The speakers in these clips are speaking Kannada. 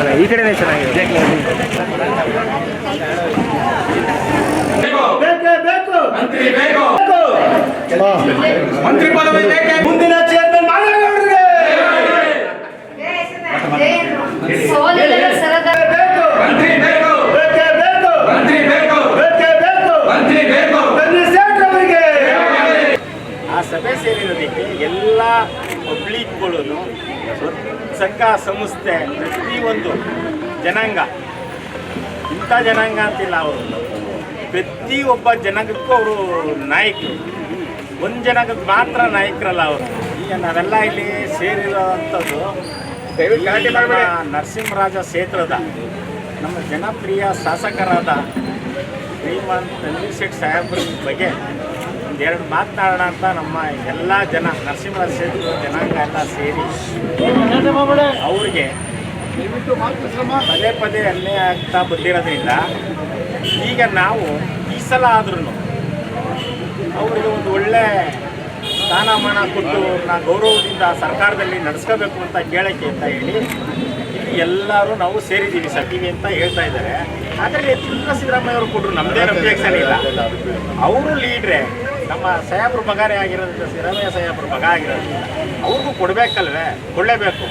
ಚೆನ್ನಾಗಿ, ಈ ಕಡೆನೇ ಚೆನ್ನಾಗಿದೆ. ಮಂತ್ರಿ ಪದವಿ ಬೇಕೆ, ಮುಂದಿನ ಚೇರ್ಮನ್ ಮಾದೇಗೌಡರಿಗೆ ಮಂತ್ರಿ ಬೇಕು, ಮಂತ್ರಿ ಬೇಕು, ಮಂತ್ರಿ ಬೇಕು. ಆ ಸಭೆ ಸೇರಿರೋದಕ್ಕೆ ಎಲ್ಲ ಪಬ್ಲಿಕ್ಗಳು, ಸಂಘ ಸಂಸ್ಥೆ, ಪ್ರತಿಯೊಂದು ಜನಾಂಗ, ಇಂಥ ಜನಾಂಗ ಅಂತಿಲ್ಲ, ಅವರು ಪ್ರತಿಯೊಬ್ಬ ಜನಾಂಗಕ್ಕೂ ಅವರು ನಾಯಕರು. ಒಂದು ಜನಾಂಗಕ್ಕೆ ಮಾತ್ರ ನಾಯಕರಲ್ಲ ಅವರು. ಈಗ ನಾವೆಲ್ಲ ಇಲ್ಲಿ ಸೇರಿರೋವಂಥದ್ದು ನಮ್ಮ ನರಸಿಂಹರಾಜ ಕ್ಷೇತ್ರದ ನಮ್ಮ ಜನಪ್ರಿಯ ಶಾಸಕರಾದ ಶ್ರೀಮಾನ್ ತನ್ವೀರ್ ಸೇಠ್ ಸಾಹೇಬ್ರ ಬಗ್ಗೆ ಒಂದೆರಡು ಮಾತನಾಡೋಣ ಅಂತ ನಮ್ಮ ಎಲ್ಲ ಜನ ನರಸಿಂಹರಾಜ ಕ್ಷೇತ್ರದ ಜನಾಂಗ ಎಲ್ಲ ಸೇರಿ ಅವ್ರಿಗೆ ಪದೇ ಪದೇ ಅನ್ಯಾಯ ಆಗ್ತಾ ಬಂದಿರೋದ್ರಿಂದ ಈಗ ನಾವು ಈ ಸಲ ಆದ್ರೂ ಅವರಿಗೆ ಒಂದು ಒಳ್ಳೆ ಸ್ಥಾನಮಾನ ಕೊಟ್ಟು ಗೌರವದಿಂದ ಸರ್ಕಾರದಲ್ಲಿ ನಡೆಸ್ಕೋಬೇಕು ಅಂತ ಕೇಳಕ್ಕೆ ಅಂತ ಹೇಳಿ ಇಲ್ಲಿ ಎಲ್ಲರೂ ನಾವು ಸೇರಿದ್ದೀವಿ ಸತೀವಿ ಅಂತ ಹೇಳ್ತಾ ಇದ್ದಾರೆ. ಆದರೆ ಸಿದ್ದರಾಮಯ್ಯ ಅವರು ಕೊಟ್ಟರು, ನಮ್ಮದೇ ಅಬ್ಜೆಕ್ಷನ್ ಇಲ್ಲ. ಅವರು ಲೀಡ್ರೆ, ನಮ್ಮ ಸಾಹೇಬ್ರ ಮಗನೇ ಆಗಿರೋದ್ರಿಂದ, ಸಿದ್ದರಾಮಯ್ಯ ಸಾಹೇಬ್ರ ಮಗ ಆಗಿರೋದ್ರಿಂದ ಅವ್ರಿಗೂ ಕೊಡಬೇಕಲ್ವೇ, ಕೊಡಲೇಬೇಕು.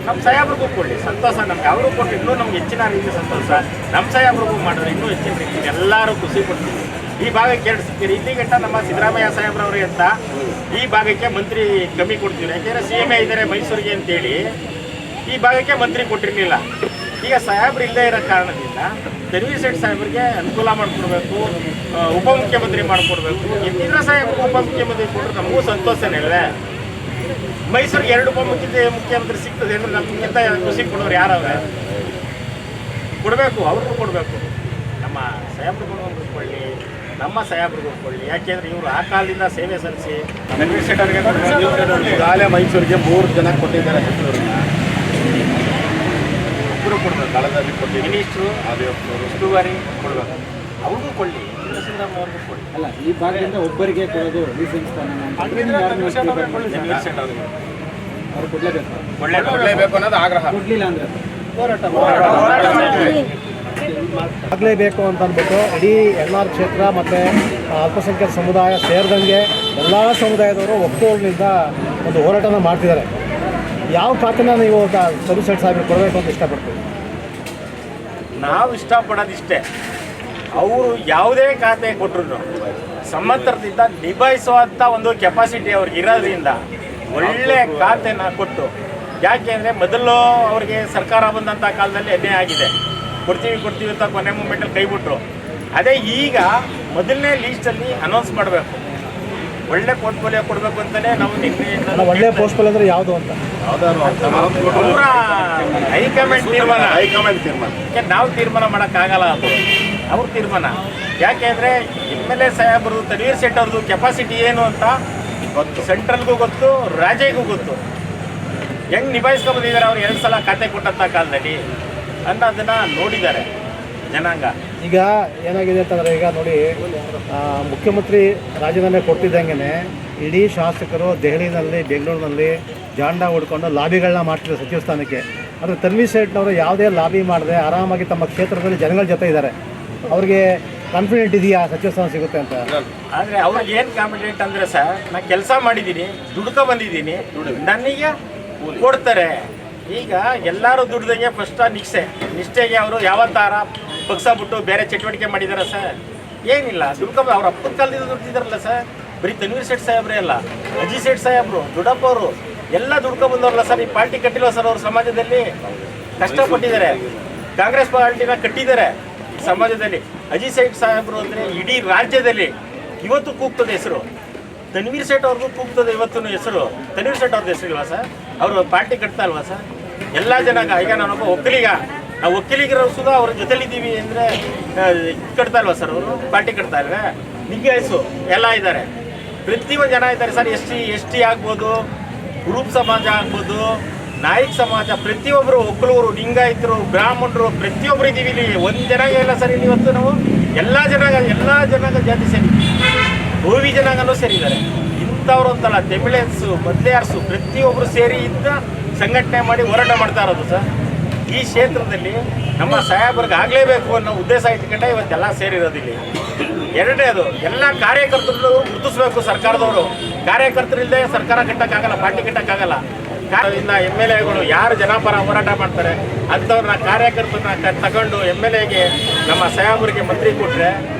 ನಮ್ಮ ಸಾಹೇಬ್ರಿಗೂ ಕೊಡಲಿ, ಸಂತೋಷ ನಮ್ಗೆ. ಅವರು ಕೊಟ್ಟು ಇನ್ನೂ ನಮ್ಗೆ ಹೆಚ್ಚಿನ ರೀತಿ ಸಂತೋಷ. ನಮ್ಮ ಸಾಹೇಬ್ರಿಗೂ ಮಾಡಿದ್ರೆ ಇನ್ನೂ ಹೆಚ್ಚಿನ ರೀತಿ ಎಲ್ಲರೂ ಖುಷಿ ಪಡ್ತೀವಿ. ಈ ಭಾಗಕ್ಕೆ ಎರಡು ಸಿಗ್ತೀರಿ. ಇಲ್ಲಿಗಂಟ ನಮ್ಮ ಸಿದ್ದರಾಮಯ್ಯ ಸಾಹೇಬ್ರವ್ರಿಗೆ ಅಂತ ಈ ಭಾಗಕ್ಕೆ ಮಂತ್ರಿ ಕಮ್ಮಿ ಕೊಡ್ತೀವಿ. ಯಾಕೆಂದರೆ CM ಇದ್ದಾರೆ ಮೈಸೂರಿಗೆ ಅಂತೇಳಿ ಈ ಭಾಗಕ್ಕೆ ಮಂತ್ರಿ ಕೊಟ್ಟಿರಲಿಲ್ಲ. ಈಗ ಸಾಹೇಬ್ರು ಇಲ್ಲದೇ ಇರೋ ಕಾರಣದಿಂದ ತನ್ವೀರ್ ಸೇಠ್ ಸಾಹೇಬ್ರಿಗೆ ಅನುಕೂಲ ಮಾಡಿಕೊಡ್ಬೇಕು, ಉಪಮುಖ್ಯಮಂತ್ರಿ ಮಾಡಿಕೊಡ್ಬೇಕು. ಎತ್ತಿದ್ರ ಸಾಹೇಬ್ರಿಗೆ ಉಪಮುಖ್ಯಮಂತ್ರಿ ಕೊಟ್ಟರೆ ನಮಗೂ ಸಂತೋಷನೇ ಅಲ್ವೇ. ಮೈಸೂರಿಗೆ 2 ಉಪಮುಖ್ಯಮಂತ್ರಿ ಸಿಗ್ತದೆ ಅಂದರೆ ನಮಗಿಂತ ಖುಷಿ ಕೊಡೋರು ಯಾರವ್ರೆ? ಕೊಡಬೇಕು, ಅವ್ರಿಗೂ ಕೊಡಬೇಕು. ನಮ್ಮ ಸಾಹೇಬ್ರಿಗೂ ಕೊಡಲಿ, ನಮ್ಮ ಸಾಹೇಬ್ರಿಗೂ ಕೊಡಲಿ. ಯಾಕೆಂದರೆ ಇವರು ಆ ಕಾಲದಿಂದ ಸೇವೆ ಸಲ್ಲಿಸಿ ತನ್ವೀರ್ ಸೇಠ್ ಅವರಿಗೆ ಈಗಾಗಲೇ ಮೈಸೂರಿಗೆ 3 ಜನ ಕೊಟ್ಟಿದ್ದಾರೆ. ಒಬ್ಬರು ಕೊಡಬೇಕು, ಕಾಲದಲ್ಲಿ ಕೊಟ್ಟು ಮಿನಿಸ್ಟ್ರು ಉಸ್ತುವಾರಿ ಕೊಡಬೇಕು, ಅವ್ರಿಗೂ ಕೊಡಲಿ. ಸಿದ್ದರಾಮಯ್ಯ ಅವ್ರಿಗೂ ಕೊಡಲಿ. ಅಲ್ಲ, ಈ ಭಾಗದಿಂದ ಒಬ್ಬರಿಗೆ ಕೊಡೋದು ಅವ್ರು ಕೊಡಲೇಬೇಕು ಅನ್ನೋದು ಆಗ್ರಹ. ಕೊಡಲಿಲ್ಲ ಅಂದರೆ ಆಗಲೇಬೇಕು ಅಂತ ಅಂದ್ಬಿಟ್ಟು ಇಡೀ NR ಕ್ಷೇತ್ರ ಮತ್ತು ಅಲ್ಪಸಂಖ್ಯಾತ ಸಮುದಾಯ ಸೇರಿದಂಗೆ ಎಲ್ಲ ಸಮುದಾಯದವರು ಒಕ್ಕೂಟದಿಂದ ಒಂದು ಹೋರಾಟನ ಮಾಡ್ತಿದ್ದಾರೆ. ಯಾವ ಖಾತೆನ ನೀವು ತನ್ವೀರ್ ಸೇಠ್ ಸಾಹೇಬ್ರಿಗೆ ಕೊಡಬೇಕು ಅಂತ ಇಷ್ಟಪಡ್ತೀವಿ? ನಾವು ಇಷ್ಟಪಡೋದಿಷ್ಟೇ, ಅವರು ಯಾವುದೇ ಖಾತೆ ಕೊಟ್ಟರು ಸಮರ್ಥದಿಂದ ನಿಭಾಯಿಸುವಂಥ ಒಂದು ಕೆಪಾಸಿಟಿ ಅವ್ರಿಗೆ ಇರೋದ್ರಿಂದ ಒಳ್ಳೆ ಖಾತೆನ ಕೊಟ್ಟು. ಯಾಕೆ ಅಂದರೆ ಮೊದಲು ಅವ್ರಿಗೆ ಸರ್ಕಾರ ಬಂದಂಥ ಕಾಲದಲ್ಲಿ ಅನ್ಯಾಯ ಆಗಿದೆ, ಕೊಡ್ತೀವಿ ಅಂತ ಕೊನೆ ಮೂಮೆಂಟಲ್ಲಿ ಕೈಬಿಟ್ರು. ಅದೇ ಈಗ ಮೊದಲನೇ ಲೀಸ್ಟಲ್ಲಿ ಅನೌನ್ಸ್ ಮಾಡಬೇಕು, ಒಳ್ಳೆ ಪೋರ್ಟ್ಫೋಲಿಯೋ ಕೊಡಬೇಕು ಅಂತಲೇ ನಾವು ನಿನ್ನೆ ಒಳ್ಳೆ ಪೋರ್ಟ್ಫೋಲಿಯೋ ಅಂದರೆ ಯಾವುದು ಅಂತ ಪೂರ ಹೈಕಮಾಂಡ್ ತೀರ್ಮಾನ. ನಾವು ತೀರ್ಮಾನ ಮಾಡೋಕ್ಕಾಗಲ್ಲ, ಅದು ಅವ್ರ ತೀರ್ಮಾನ. ಯಾಕೆ ಅಂದರೆ MLA ಸಾಹೇಬ್ರದ್ದು, ತನ್ವೀರ್ ಸೇಠ್ ಅವ್ರದ್ದು ಕೆಪಾಸಿಟಿ ಏನು ಅಂತ ಗೊತ್ತು, ಸೆಂಟ್ರಲ್ಗೂ ಗೊತ್ತು, ರಾಜ್ಯಗೂ ಗೊತ್ತು. ಹೆಂಗೆ ನಿಭಾಯಿಸ್ಕೊಂಡ್ಬಂದಿದ್ದಾರೆ ಅವ್ರು 2 ಸಲ ಖಾತೆ ಕೊಟ್ಟಂಥ ಕಾಲದಲ್ಲಿ ಅನ್ನೋದನ್ನು ನೋಡಿದ್ದಾರೆ ಜನಾಂಗ. ಈಗ ಏನಾಗಿದೆ ಅಂತಂದರೆ, ಈಗ ನೋಡಿ, ಮುಖ್ಯಮಂತ್ರಿ ರಾಜೀನಾಮೆ ಕೊಡ್ತಿದ್ದಂಗೆ ಇಡೀ ಶಾಸಕರು ದೆಹಲಿನಲ್ಲಿ, ಬೆಂಗಳೂರಿನಲ್ಲಿ ಜಾಂಡ ಹುಡ್ಕೊಂಡು ಲಾಬಿಗಳನ್ನ ಮಾಡ್ತಿದ್ದಾರೆ ಸಚಿವ ಸ್ಥಾನಕ್ಕೆ. ಆದರೆ ತನ್ವೀರ್ ಸೇಠ್ನವರು ಯಾವುದೇ ಲಾಬಿ ಮಾಡದೆ ಆರಾಮಾಗಿ ತಮ್ಮ ಕ್ಷೇತ್ರದಲ್ಲಿ ಜನಗಳ ಜೊತೆ ಇದ್ದಾರೆ. ಅವ್ರಿಗೆ ಕಾನ್ಫಿಡೆಂಟ್ ಇದೆಯಾ ಸಚಿವ ಸ್ಥಾನ ಸಿಗುತ್ತೆ ಅಂತ? ಆದರೆ ಅವ್ರಿಗೆ ಏನು ಕಾನ್ಫಿಡೆಂಟ್ ಅಂದರೆ, ಸರ್ ನಾನು ಕೆಲಸ ಮಾಡಿದ್ದೀನಿ, ದುಡ್ಕೊ ಬಂದಿದ್ದೀನಿ, ನನಗೆ ಕೊಡ್ತಾರೆ. ಈಗ ಎಲ್ಲರೂ ದುಡ್ದಂಗೆ ಫಸ್ಟ್ ನಿಷ್ಠೆಗೆ ಅವರು ಯಾವತ್ತಾರ ಪಕ್ಷ ಬಿಟ್ಟು ಬೇರೆ ಚಟುವಟಿಕೆ ಮಾಡಿದಾರ ಸರ್? ಏನಿಲ್ಲ, ದುಡ್ಕೊಂಡು ಅವ್ರ ಅಪ್ಪನ ಕಾಲದಿಂದ ದುಡ್ತಿದ್ದಾರಲ್ಲ ಸರ್. ಬರೀ ತನ್ವೀರ್ ಸೇಠ್ ಸಾಹೇಬ್ರೇ ಅಲ್ಲ, ಅಜಿ ಸೇಠ್ ಸಾಹೇಬ್ರು, ದೊಡ್ಡಪ್ಪ ಅವರು ಎಲ್ಲ ದುಡ್ಕೊ ಬಂದವ್ರಲ್ಲ ಸರ್. ಈ ಪಾರ್ಟಿ ಕಟ್ಟಿಲ್ವ ಸರ್? ಅವ್ರ ಸಮಾಜದಲ್ಲಿ ಕಷ್ಟಪಟ್ಟಿದ್ದಾರೆ, ಕಾಂಗ್ರೆಸ್ ಪಾರ್ಟಿನ ಕಟ್ಟಿದ್ದಾರೆ ಸಮಾಜದಲ್ಲಿ. ಅಜಿ ಸೇಠ್ ಸಾಹೇಬ್ರು ಅಂದರೆ ಇಡೀ ರಾಜ್ಯದಲ್ಲಿ ಇವತ್ತು ಕೂಗ್ತದೆ ಹೆಸರು. ತನ್ವೀರ್ ಸೇಠ್ ಅವ್ರಿಗೂ ಕೂಗ್ತದೆ ಇವತ್ತು ಹೆಸರು. ತನ್ವೀರ್ ಸೇಠ್ ಅವ್ರದ್ದು ಹೆಸರು ಇಲ್ವಾ ಸರ್? ಅವರು ಪಾರ್ಟಿ ಕಟ್ತಾ ಇಲ್ವಾ ಸರ್? ಎಲ್ಲ ಜನಾಂಗ. ಈಗ ನಾನೊಬ್ಬ ಒಕ್ಕಲಿಗ, ನಾವು ಒಕ್ಕಲಿಗರು ಸುಧಾ ಅವ್ರ ಜೊತೆಲಿದ್ದೀವಿ ಅಂದರೆ ಕಟ್ತಾ ಇಲ್ವಾ ಸರ್? ಅವರು ಪಾರ್ಟಿ ಕಟ್ತಾ ಇಲ್ವೇ? ನಿಗ್ಗಾಯಿಸು ಎಲ್ಲ ಇದ್ದಾರೆ, ಪ್ರತಿಯೊಂದು ಜನ ಇದ್ದಾರೆ ಸರ್. ಎಸ್ ಟಿ ಆಗ್ಬೋದು, ಗ್ರೂಪ್ ಸಮಾಜ ಆಗ್ಬೋದು, ನಾಯಕ್ ಸಮಾಜ, ಪ್ರತಿಯೊಬ್ಬರು, ಒಕ್ಕಲೂರು, ಲಿಂಗಾಯತರು, ಬ್ರಾಹ್ಮಣರು, ಪ್ರತಿಯೊಬ್ಬರು ಇದ್ದೀವಿ ಇಲ್ಲಿ. ಒಂದು ಜನಾಂಗ ಇಲ್ಲ ಸರ್ ಇಲ್ಲಿ ಇವತ್ತು. ನಾವು ಎಲ್ಲ ಜನಾಂಗ ಜಾತಿ ಸೇರಿ, ಭೋವಿ ಜನಾಂಗನೂ ಸೇರಿದ್ದಾರೆ. ಇಂಥವ್ರು ಅಂತಲ್ಲ, ತಮಿಳನ್ಸು, ಮದ್ಯಾರ್ಸು ಪ್ರತಿಯೊಬ್ಬರು ಸೇರಿ ಇದ್ದ ಸಂಘಟನೆ ಮಾಡಿ ಹೋರಾಟ ಮಾಡ್ತಾ ಇರೋದು ಸರ್. ಈ ಕ್ಷೇತ್ರದಲ್ಲಿ ನಮ್ಮ ಸಾಹೇಬರಿಗೆ ಆಗಲೇಬೇಕು ಅನ್ನೋ ಉದ್ದೇಶ ಇಟ್ಕೊಂಡೆ ಇವತ್ತೆಲ್ಲ ಸೇರಿರೋದಿಲ್ಲ. ಎರಡನೇದು, ಎಲ್ಲ ಕಾರ್ಯಕರ್ತರು ಗುರುತಿಸ್ಬೇಕು ಸರ್ಕಾರದವರು. ಕಾರ್ಯಕರ್ತರಿಲ್ಲದೆ ಸರ್ಕಾರ ಕಟ್ಟಕ್ಕಾಗಲ್ಲ, ಪಾರ್ಟಿ ಕಟ್ಟಕ್ಕಾಗಲ್ಲ. ಇಂದ ಎಮ್ ಎಲ್ ಎಗಳು ಯಾರು ಜನಪರ ಹೋರಾಟ ಮಾಡ್ತಾರೆ ಅಂಥವ್ರನ್ನ ಕಾರ್ಯಕರ್ತರನ್ನ ತಗೊಂಡು ಎಮ್ ಎಲ್ ಎಗೆ ನಮ್ಮ ಸಾಹೇಬರಿಗೆ ಮಂತ್ರಿ ಕೊಟ್ಟರೆ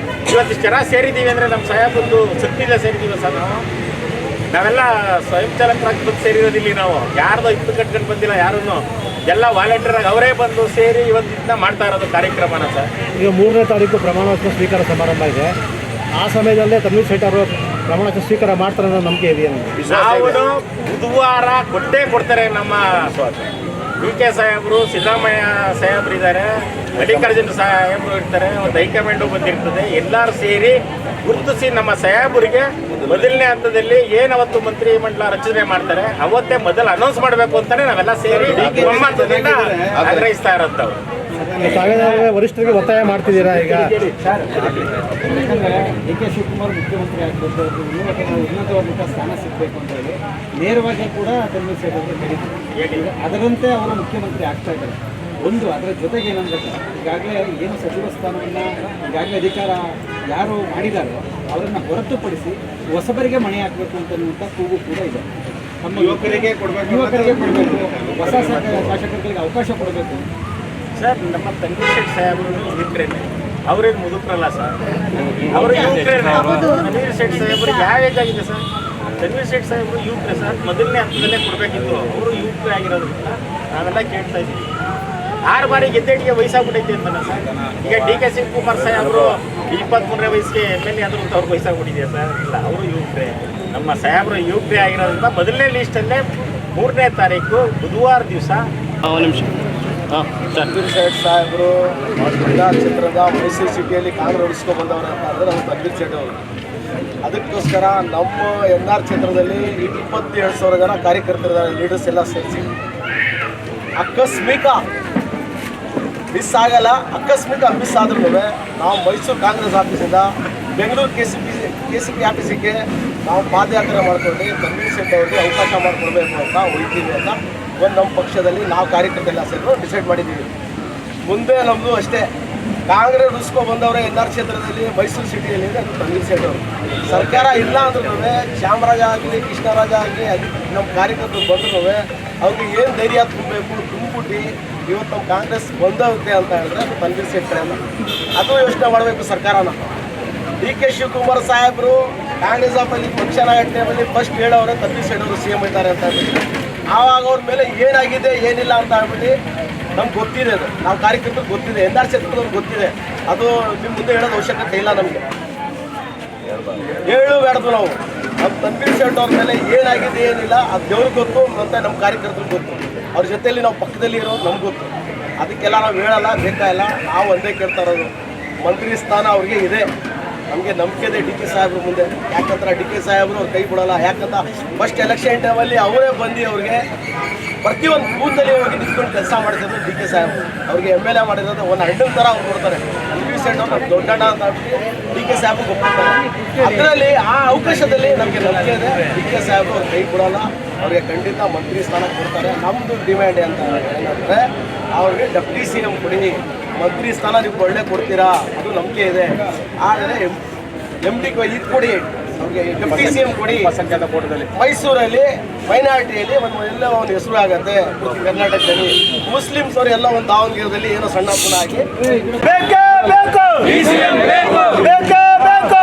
ಇವತ್ತಿಷ್ಟು ಜನ ಸೇರಿದ್ದೀವಿ ಅಂದರೆ ನಮ್ಮ ಸಾಹೇಬರದ್ದು ಶಕ್ತಿಯಿಂದ ಸೇರಿದ್ದೀವಿ ಸರ್. ನಾವೆಲ್ಲ ಸ್ವಯಂ ಚಾಲಕರಾಗಿ ಬಂದು ಸೇರಿರೋದಿಲ್ಲ, ನಾವು ಯಾರ್ದೋ ಇತ್ತು ಕಟ್ಕೊಂಡು ಬಂದಿಲ್ಲ ಯಾರೂ. ಎಲ್ಲ ವಾಲಂಟಿಯರಾಗಿ ಅವರೇ ಬಂದು ಸೇರಿ ಇವತ್ತಿಂದ ಮಾಡ್ತಾ ಇರೋದು ಕಾರ್ಯಕ್ರಮನ ಸರ್. ಈಗ 3ನೇ ತಾರೀಕು ಪ್ರಮಾಣವಚನ ಸ್ವೀಕಾರ ಸಮಾರಂಭ ಇದೆ. ಆ ಸಮಯದಲ್ಲೇ ತನ್ವೀರ್ ಸೇಠ್ ಅವರು ಪ್ರಮಾಣವಚನ ಸ್ವೀಕಾರ ಮಾಡ್ತಾರೆ ಅನ್ನೋ ನಂಬಿಕೆ ಇದೆಯಾ ನಮಗೆ? ನಾವು ಬುಧವಾರ ಕೊಡ್ತಾರೆ. ನಮ್ಮ ಡಿ ಕೆ ಸಾಹೇಬರು, ಸಿದ್ದರಾಮಯ್ಯ ಸಾಹೇಬರು ಇದ್ದಾರೆ, ಮಲ್ಲಿಕಾರ್ಜುನ ಸಾಹೇಬರು ಇರ್ತಾರೆ, ಒಂದು ಹೈಕಮಾಂಡು ಬಂದಿರ್ತದೆ. ಎಲ್ಲರೂ ಸೇರಿ ಗುರುತಿಸಿ ನಮ್ಮ ಸಾಹೇಬರಿಗೆ ಮೊದಲನೇ ಹಂತದಲ್ಲಿ ಏನವತ್ತು ಮಂತ್ರಿ ಮಂಡಲ ರಚನೆ ಮಾಡ್ತಾರೆ ಅವತ್ತೇ ಮೊದಲು ಅನೌನ್ಸ್ ಮಾಡಬೇಕು ಅಂತಾನೆ ನಾವೆಲ್ಲ ಸೇರಿ ಒಮ್ಮತದಿಂದ ಆಗ್ರಹಿಸ್ತಾ ಇರೋದು. ವರಿಷ್ಠರಿಗೆ ಒತ್ತಾಯ ಮಾಡ್ತಿದ್ದೀರಾ ಈಗ? ಯಾಕಂದರೆ ಡಿ ಕೆ ಶಿವಕುಮಾರ್ ಮುಖ್ಯಮಂತ್ರಿ ಆಗಬೇಕು, ಉನ್ನತವಾದಂಥ ಸ್ಥಾನ ಸಿಗಬೇಕು ಅಂತ ಹೇಳಿ ನೇರವಾಗಿ ಕೂಡ ತನ್ವೀರ್ ಸೇಠ್ ಅವರು ಹೇಳಿದ್ರು. ಅದರಂತೆ ಅವರು ಮುಖ್ಯಮಂತ್ರಿ ಆಗ್ತಾ ಇದ್ದಾರೆ. ಒಂದು ಅದರ ಜೊತೆಗೆ ಏನಂದ್ರೆ ಈಗಾಗಲೇ ಏನು ಸಚಿವ ಸ್ಥಾನವನ್ನು ಈಗಾಗಲೇ ಅಧಿಕಾರ ಯಾರು ಮಾಡಿದಾರೋ ಅವರನ್ನು ಹೊರತುಪಡಿಸಿ ಹೊಸಬರಿಗೆ ಮಣೆ ಹಾಕಬೇಕು ಅಂತನ್ನುವಂಥ ಕೂಗು ಕೂಡ ಇದೆ. ನಮ್ಮ ಯುವಕರಿಗೆ ಕೊಡಬೇಕು, ಹೊಸ ಶಾಸಕರಿಗೆ ಅವಕಾಶ ಕೊಡಬೇಕು. ಸರ್, ನಮ್ಮ ತನ್ವೀರ್ ಸೇಠ್ ಸಾಹೇಬರು ಯುವಕರೇನೆ, ಅವರೇನು ಮುದುಕರಲ್ಲ ಸರ್, ಅವರು ಯುವಕರೇನೆ. ತನ್ವೀರ್ ಸೇಠ್ ಸಾಹೇಬರಿಗೆ ಯಾವ ಏಜ್ ಆಗಿದೆ ಸರ್? ತನ್ವೀರ್ ಸೇಠ್ ಸಾಹೇಬರು ಯುವಕರೇ ಸರ್, ಮೊದಲನೇ ಹಂತದಲ್ಲೇ ಕೊಡಬೇಕಿತ್ತು. ಅವರು ಯುವಕರೇ ಆಗಿರೋದ್ರಿಂದ ನಾವೆಲ್ಲ ಕೇಳ್ತಾ ಇದ್ದೀವಿ. 6 ಬಾರಿ ಗೆದ್ದೆಟಿಗೆ ವಯಸ್ಸಾಗ್ಬಿಟ್ಟೈತೆ ಅಂತಾನೆ ಸರ್. ಈಗ ಡಿ ಕೆ ಶಿವಕುಮಾರ್ ಸಾಹೇಬರು 23ನೇ ವಯಸ್ಸಿಗೆ ಎಮ್ ಎಲ್ ಎ ಆದರೂ ಅವ್ರಿಗೆ ವಯಸ್ಸಾಗ್ಬಿಟ್ಟಿದೆಯಾ ಸರ್? ಇಲ್ಲ, ಅವರು ಯುವಕರೇ. ನಮ್ಮ ಸಾಹೇಬರು ಯುವಕರೇ ಆಗಿರೋದ್ರಿಂದ ಮೊದಲನೇ ಲೀಸ್ಟಲ್ಲೇ 3ನೇ ತಾರೀಕು ಬುಧವಾರ ದಿವಸ. ತನ್ವೀರ್ ಸೇಠ್ ಸಾಹೇಬರು ಕ್ಷೇತ್ರದ ಮೈಸೂರು ಸಿಟಿಯಲ್ಲಿ ಕಾಂಗ್ರೆಸ್ ಉಳಿಸ್ಕೊಂಡು ಬಂದವರು ಅಂತ ಅಂದರೆ ನಮ್ಮ ತನ್ವೀರ್ ಸೇಠ್ ಅವರು. ಅದಕ್ಕೋಸ್ಕರ ನಮ್ಮ NR ಕ್ಷೇತ್ರದಲ್ಲಿ 27,000 ಜನ ಕಾರ್ಯಕರ್ತರಿದ್ದಾರೆ, ಲೀಡರ್ಸ್ ಎಲ್ಲ ಸೇರಿಸಿ. ಆಕಸ್ಮಿಕ ಮಿಸ್ ಆಗಲ್ಲ, ಆಕಸ್ಮಿಕ ಮಿಸ್ ಆದ್ರೂ ನಾವು ಮೈಸೂರು ಕಾಂಗ್ರೆಸ್ ಆಫೀಸಿಂದ ಬೆಂಗಳೂರು KCP ಆಫೀಸಿಗೆ ನಾವು ಪಾದಯಾತ್ರೆ ಮಾಡ್ಕೊಂಡು ತನ್ವೀರ್ ಸೇಠ್ ಅವರಿಗೆ ಅವಕಾಶ ಮಾಡಿಕೊಡ್ಬೇಕು ಅಂತ ಹೋಗ್ತೀವಿ ಅಂತ ಒಂದು ನಮ್ಮ ಪಕ್ಷದಲ್ಲಿ ನಾವು ಕಾರ್ಯಕರ್ತರೆಲ್ಲ ಸೇರಿ ಡಿಸೈಡ್ ಮಾಡಿದ್ದೀವಿ. ಮುಂದೆ ನಮ್ಮದು ಅಷ್ಟೇ, ಕಾಂಗ್ರೆಸ್ ಉಳಿಸ್ಕೊಂಡು ಬಂದವರೇ NR ಕ್ಷೇತ್ರದಲ್ಲಿ ಮೈಸೂರು ಸಿಟಿಯಲ್ಲಿ ಅದು ತನ್ವೀರ್ ಸೇಠ್ ಅವರು. ಸರ್ಕಾರ ಇಲ್ಲ ಅಂದ್ರೂ ಚಾಮರಾಜ ಆಗಲಿ ಕೃಷ್ಣರಾಜ ಆಗಲಿ ನಮ್ಮ ಕಾರ್ಯಕರ್ತರು ಬಂದ್ರೂ ಅವ್ರಿಗೆ ಏನು ಧೈರ್ಯ ತುಂಬಬೇಕು, ತುಂಬಿಬಿಟ್ಟು ಇವತ್ತು ನಮ್ಮ ಕಾಂಗ್ರೆಸ್ ಬಂದೋಗುತ್ತೆ ಅಂತ ಹೇಳಿದ್ರೆ ಅದು ತನ್ವೀರ್ ಸೇಠ್ ಕಡೆಯಲ್ಲ. ಅದು ಯೋಚನೆ ಮಾಡಬೇಕು ಸರ್ಕಾರನ. ಡಿ ಕೆ ಶಿವಕುಮಾರ್ ಸಾಹೇಬರು ಕಾಂಗ್ರೆಸ್ ಆಫಲ್ಲಿ ಫಂಕ್ಷನ್ ಆಗೋ ಟೈಮಲ್ಲಿ ಫಸ್ಟ್ ಹೇಳೋರೆ ತನ್ವೀರ್ ಸೇಠ್ ಅವರು CM ಇದ್ದಾರೆ ಅಂತ ಹೇಳ್ಬಿಟ್ಟು. ಆವಾಗ ಅವ್ರ ಮೇಲೆ ಏನಾಗಿದೆ ಏನಿಲ್ಲ ಅಂತ ಹೇಳ್ಬಿಟ್ಟು ನಮ್ಗೆ ಗೊತ್ತಿದೆ, ಅದು ನಾವು ಕಾರ್ಯಕರ್ತರಿಗೆ ಗೊತ್ತಿದೆ, NR ಕ್ಷೇತ್ರದವ್ರಿಗೆ ಗೊತ್ತಿದೆ. ಅದು ನಿಮ್ಮ ಮುಂದೆ ಹೇಳೋದು ಅವಶ್ಯಕತೆ ಇಲ್ಲ, ನಮಗೆ ಹೇಳಬೇಡ್ದು. ನಾವು ನಮ್ಮ ತನ್ವೀರ್ ಸೇಠ್ ಅವ್ರ ಮೇಲೆ ಏನಾಗಿದೆ ಏನಿಲ್ಲ ಅದು ದೇವ್ರಿಗೆ ಗೊತ್ತು, ಮತ್ತು ನಮ್ಮ ಕಾರ್ಯಕರ್ತರಿಗೆ ಗೊತ್ತು. ಅವ್ರ ಜೊತೆಯಲ್ಲಿ ನಾವು ಪಕ್ಕದಲ್ಲಿ ಇರೋದು ನಮ್ಗೆ ಗೊತ್ತು. ಅದಕ್ಕೆಲ್ಲ ನಾವು ಹೇಳಲ್ಲ, ಬೇಕಾಗಿಲ್ಲ. ನಾವು ಒಂದೇ ಕೇಳ್ತಾ ಇರೋದು, ಮಂತ್ರಿ ಸ್ಥಾನ ಅವ್ರಿಗೆ ಇದೆ. ನಮಗೆ ನಂಬಿಕೆ ಇದೆ ಡಿ ಕೆ ಸಾಹೇಬ್ರ ಮುಂದೆ. ಯಾಕಂದ್ರೆ ಡಿ ಕೆ ಸಾಹೇಬರು ಅವ್ರು ಕೈ ಬಿಡೋಲ್ಲ. ಯಾಕಂದ್ರೆ ಫಸ್ಟ್ ಎಲೆಕ್ಷನ್ ಟೈಮಲ್ಲಿ ಅವರೇ ಬಂದು ಅವ್ರಿಗೆ ಪ್ರತಿಯೊಂದು ಬೂತಲ್ಲಿ ಹೋಗಿ ನಿಂತ್ಕೊಂಡು ಕೆಲಸ ಮಾಡ್ತಿದ್ರು ಡಿ ಕೆ ಸಾಹೇಬರು. ಅವ್ರಿಗೆ MLA ಮಾಡಿರೋದು ಒಂದು ಹಣ್ಣು ಥರ ಅವ್ರು ನೋಡ್ತಾರೆ. ತನ್ವೀರ್ ಸೇಠ್ ಅವ್ರು ದೊಡ್ಡಣ್ಣ ಅಂತ ಡಿ ಕೆ ಸಾಹೇಬ್ರು ಒಪ್ಪಿರ್ತಾರೆ. ಅದರಲ್ಲಿ ಆ ಅವಕಾಶದಲ್ಲಿ ನಮಗೆ ನಂಬಿಕೆ ಇದೆ. ಡಿ ಕೆ ಸಾಹೇಬರು ಅವ್ರು ಕೈ ಬಿಡೋಲ್ಲ, ಅವ್ರಿಗೆ ಖಂಡಿತ ಮಂತ್ರಿ ಸ್ಥಾನ ಕೊಡ್ತಾರೆ. ನಮ್ಮದು ಡಿಮ್ಯಾಂಡ್ ಅಂತ ಏನಂದರೆ ಅವ್ರಿಗೆ ಡೆಪ್ಟಿ CM ಕೊಡಿ, ಮಂತ್ರಿ ಸ್ಥಾನ ನೀವು ಒಳ್ಳೆ ಕೊಡ್ತೀರಾ, ಅದು ನಂಬಿಕೆ ಇದೆ. ಆದರೆ MD ಇದು ಕೊಡಿ, ಅವ್ರಿಗೆ ಡೆಪ್ಟಿ CM ಕೊಡಿ. ಸಂಖ್ಯಾತ ಕೋಟದಲ್ಲಿ ಮೈಸೂರಲ್ಲಿ ಮೈನಾರಿಟಿಯಲ್ಲಿ ಎಲ್ಲ ಒಂದು ಹೆಸರು ಆಗತ್ತೆ. ಕರ್ನಾಟಕದಲ್ಲಿ ಮುಸ್ಲಿಮ್ಸ್ ಅವರು ಎಲ್ಲ ಒಂದು ದಾವಣಗೆರೆಯಲ್ಲಿ ಏನೋ ಸಣ್ಣ ಪುಣ ಆಗಿ ಬೇಕೇ ಬೇಕು, ಬೇಕೇ ಬೇಕು,